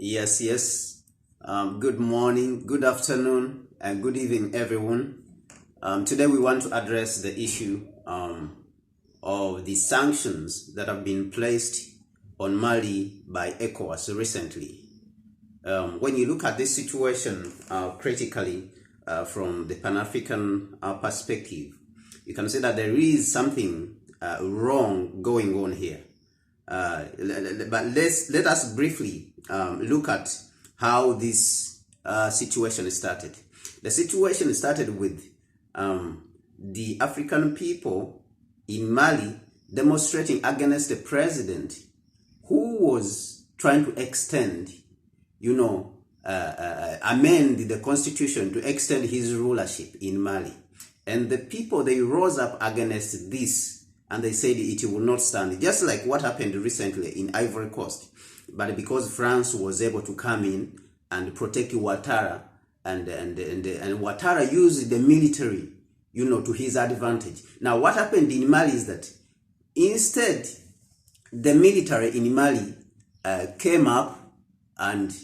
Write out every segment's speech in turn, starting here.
Yes. Good morning, good afternoon, and good evening, everyone. Today we want to address the issue of the sanctions that have been placed on Mali by ECOWAS recently. When you look at this situation critically from the Pan-African perspective, you can say that there is something wrong going on here. But let us briefly look at how this situation started. The situation started with the African people in Mali demonstrating against the president who was trying to extend, amend the constitution to extend his rulership in Mali. And the people, they rose up against this and they said it will not stand. Just like what happened recently in Ivory Coast. But because France was able to come in and protect Ouattara, and Ouattara used the military, to his advantage. Now, what happened in Mali is that instead, the military in Mali came up and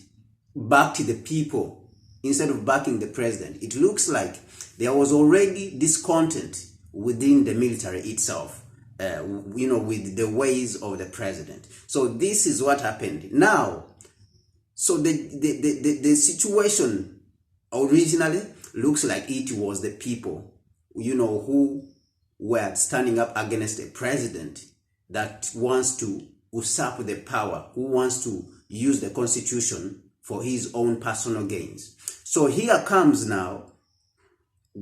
backed the people instead of backing the president. It looks like there was already discontent within the military itself, with the ways of the president. So this is what happened. Now, so the situation originally looks like it was the people, who were standing up against a president that wants to usurp the power, who wants to use the constitution for his own personal gains. So here comes now,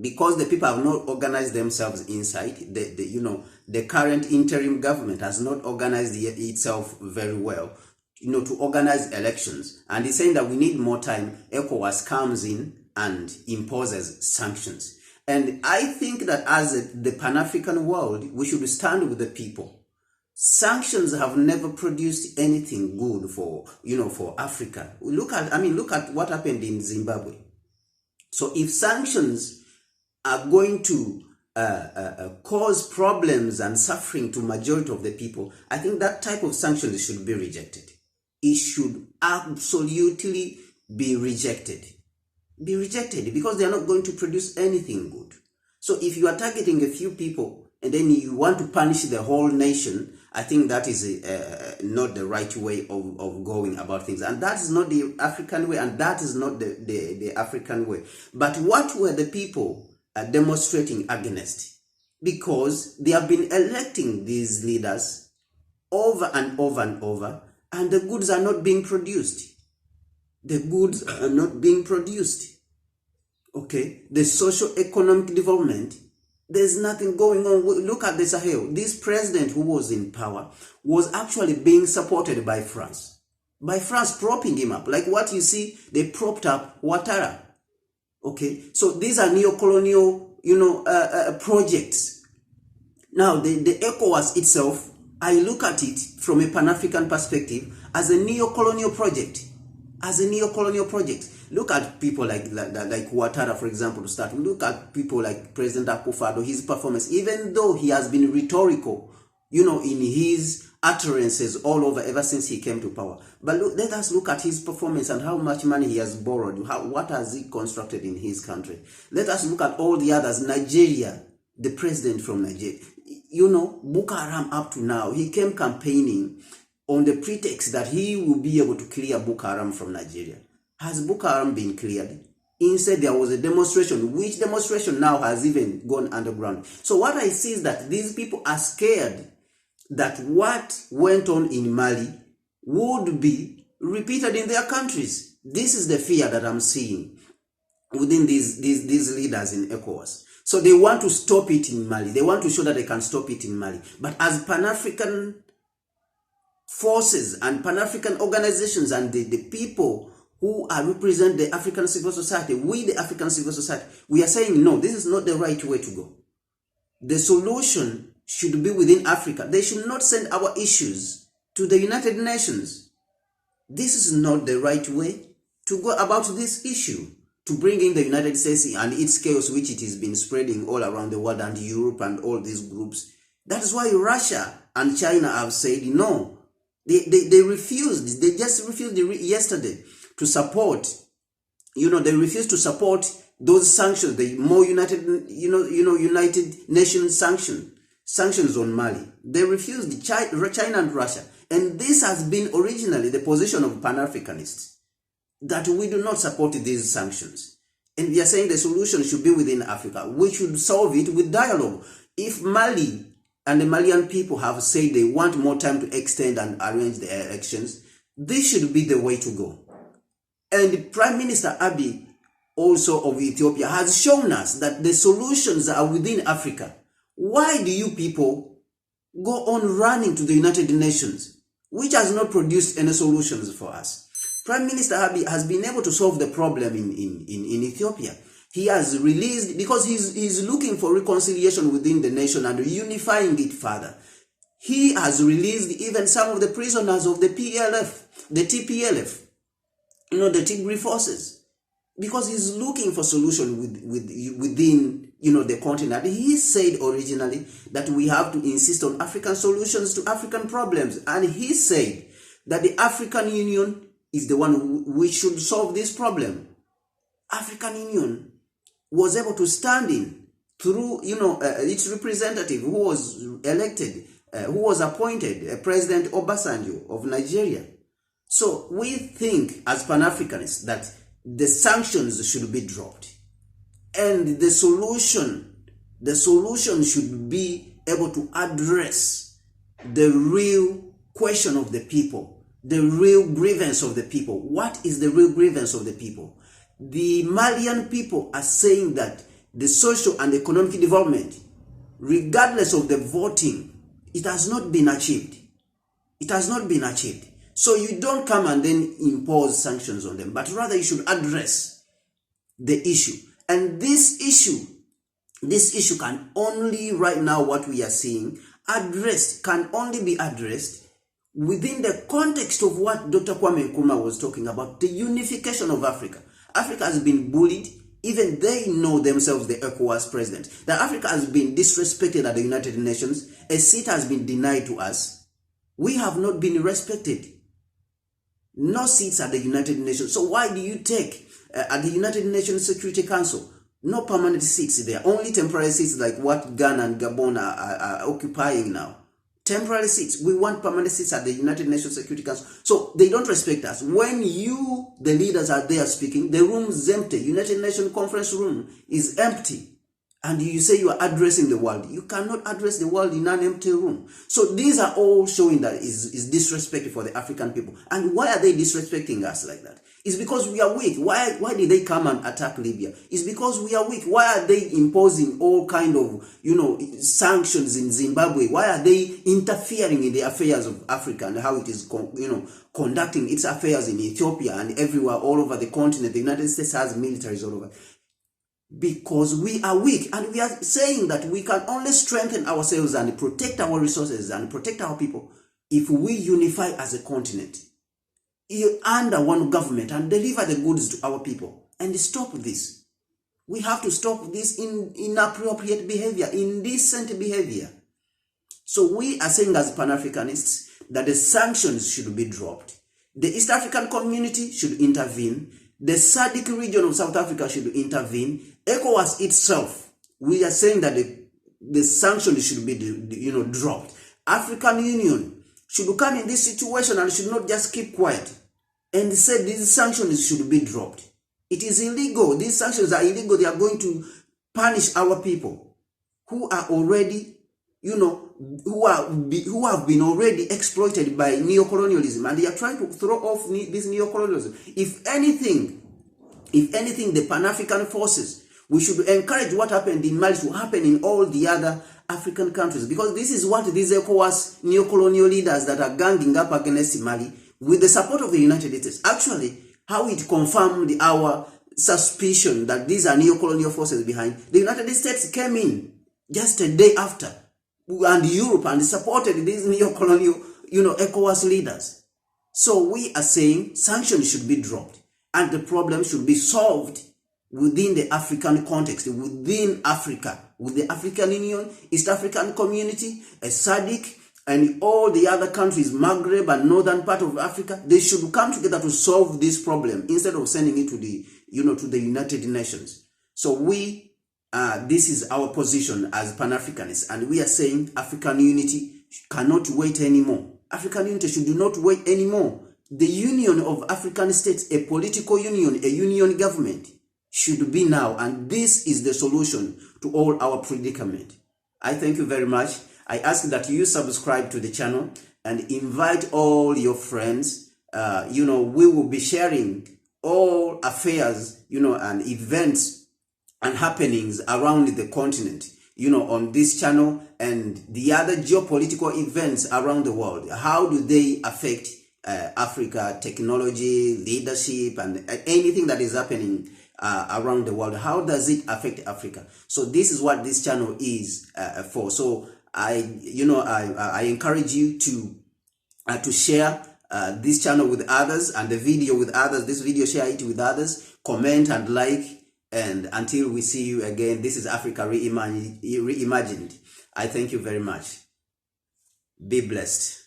because the people have not organized themselves inside, the current interim government has not organized itself very well, to organize elections. And he's saying that we need more time. ECOWAS comes in and imposes sanctions. And I think that as the Pan-African world, we should stand with the people. Sanctions have never produced anything good for Africa. Look at what happened in Zimbabwe. So if sanctions are going to cause problems and suffering to majority of the people, I think that type of sanctions should be rejected. It should absolutely be rejected. Be rejected because they are not going to produce anything good. So if you are targeting a few people and then you want to punish the whole nation, I think that is not the right way of going about things. And that is not the African way, and that is not the African way. But what were the people demonstrating against? Because they have been electing these leaders over and over and over, and the goods are not being produced. The goods are not being produced. Okay, the socio-economic development, there's nothing going on. Look at the Sahel. This president who was in power was actually being supported by France. By France propping him up. Like what you see, they propped up Ouattara. Okay, so these are neo-colonial, projects. Now, the ECOWAS itself, I look at it from a Pan-African perspective as a neo-colonial project. Look at people like Ouattara, for example, to start. Look at people like President Akufo-Addo, his performance, even though he has been rhetorical, in his utterances all over ever since he came to power. But let us look at his performance and how much money he has borrowed. What has he constructed in his country? Let us look at all the others. Nigeria, the president from Nigeria. Boko Haram up to now, he came campaigning on the pretext that he will be able to clear Boko Haram from Nigeria. Has Boko Haram been cleared? Instead, there was a demonstration, which demonstration now has even gone underground. So what I see is that these people are scared that what went on in Mali would be repeated in their countries. This is the fear that I'm seeing within these leaders in ECOWAS. So they want to stop it in Mali. They want to show that they can stop it in Mali. But as Pan-African forces and Pan-African organizations and the people who represent the African civil society, we the African civil society, we are saying, no, this is not the right way to go. The solution should be within Africa. They should not send our issues to the United Nations. This is not the right way to go about this issue, to bring in the United States and its chaos, which it has been spreading all around the world, and Europe and all these groups. That is why Russia and China have said, no, They refused. They just refused yesterday to support. They refused to support those sanctions, the more United Nations sanctions on Mali. They refused China and Russia. And this has been originally the position of Pan-Africanists, that we do not support these sanctions. And we are saying the solution should be within Africa. We should solve it with dialogue. If Mali and the Malian people have said they want more time to extend and arrange the elections, this should be the way to go. And Prime Minister Abiy, also of Ethiopia, has shown us that the solutions are within Africa. Why do you people go on running to the United Nations, which has not produced any solutions for us? Prime Minister Abiy has been able to solve the problem in Ethiopia. He has released, because he's looking for reconciliation within the nation and unifying it further. He has released even some of the prisoners of the PLF, the TPLF, the Tigray forces, because he's looking for solution within the continent. He said originally that we have to insist on African solutions to African problems, and he said that the African Union is the one which should solve this problem. African Union was able to stand in through its representative who was elected, who was appointed, President Obasanjo of Nigeria. So we think as Pan-Africanists that the sanctions should be dropped, and the solution should be able to address the real question of the people, the real grievance of the people. What is the real grievance of the people? The Malian people are saying that the social and economic development, regardless of the voting, it has not been achieved. It has not been achieved. So you don't come and then impose sanctions on them, but rather you should address the issue. And this issue can only, right now, what we are seeing, can only be addressed within the context of what Dr. Kwame Nkrumah was talking about, the unification of Africa. Africa has been bullied. Even they know themselves, the ECOWAS president, that Africa has been disrespected at the United Nations. A seat has been denied to us. We have not been respected. No seats at the United Nations. So why do you take at the United Nations Security Council, no permanent seats there, only temporary seats like what Ghana and Gabon are occupying now? Temporary seats. We want permanent seats at the United Nations Security Council. So they don't respect us. When you, the leaders, are there speaking, the room is empty. United Nations conference room is empty. And you say you are addressing the world. You cannot address the world in an empty room. So these are all showing that is disrespectful for the African people. And why are they disrespecting us like that? It's because we are weak. Why did they come and attack Libya? It's because we are weak. Why are they imposing all kind of, sanctions in Zimbabwe? Why are they interfering in the affairs of Africa and how it is, conducting its affairs in Ethiopia and everywhere, all over the continent? The United States has militaries all over. Because we are weak, and we are saying that we can only strengthen ourselves and protect our resources and protect our people if we unify as a continent under one government and deliver the goods to our people and stop this. We have to stop this inappropriate behavior, indecent behavior. So we are saying as Pan-Africanists that the sanctions should be dropped. The East African community should intervene. The SADC region of South Africa should intervene. ECOWAS itself, we are saying that the sanctions should be dropped. African Union should come in this situation and should not just keep quiet and say these sanctions should be dropped. It is illegal. These sanctions are illegal. They are going to punish our people who are already, who have been already exploited by neocolonialism, and they are trying to throw off this neocolonialism. If anything, the Pan-African forces, we should encourage what happened in Mali to happen in all the other African countries, because this is what these ECOWAS neocolonial leaders that are ganging up against Mali with the support of the United States, actually, how it confirmed our suspicion that these are neocolonial forces behind. The United States came in just a day after, and Europe, and supported these neocolonial, ECOWAS leaders. So we are saying sanctions should be dropped, and the problem should be solved within the African context, within Africa, with the African Union, East African Community, a SADC, and all the other countries, Maghreb and northern part of Africa, they should come together to solve this problem instead of sending it to the, to the United Nations. So this is our position as Pan-Africanists, and we are saying African unity cannot wait anymore. African unity should not wait anymore. The union of African states, a political union, a union government, should be now, and this is the solution to all our predicament. I thank you very much. I ask that you subscribe to the channel and invite all your friends. We will be sharing all affairs, and events and happenings around the continent, on this channel, and the other geopolitical events around the world. How do they affect Africa, technology, leadership, and anything that is happening around the world? How does it affect Africa? So this is what this channel is for. So I encourage you to share this channel with others, and the video with others. This video, share it with others, comment and like, and until we see you again, this is Africa Reimagined. I thank you very much. Be blessed.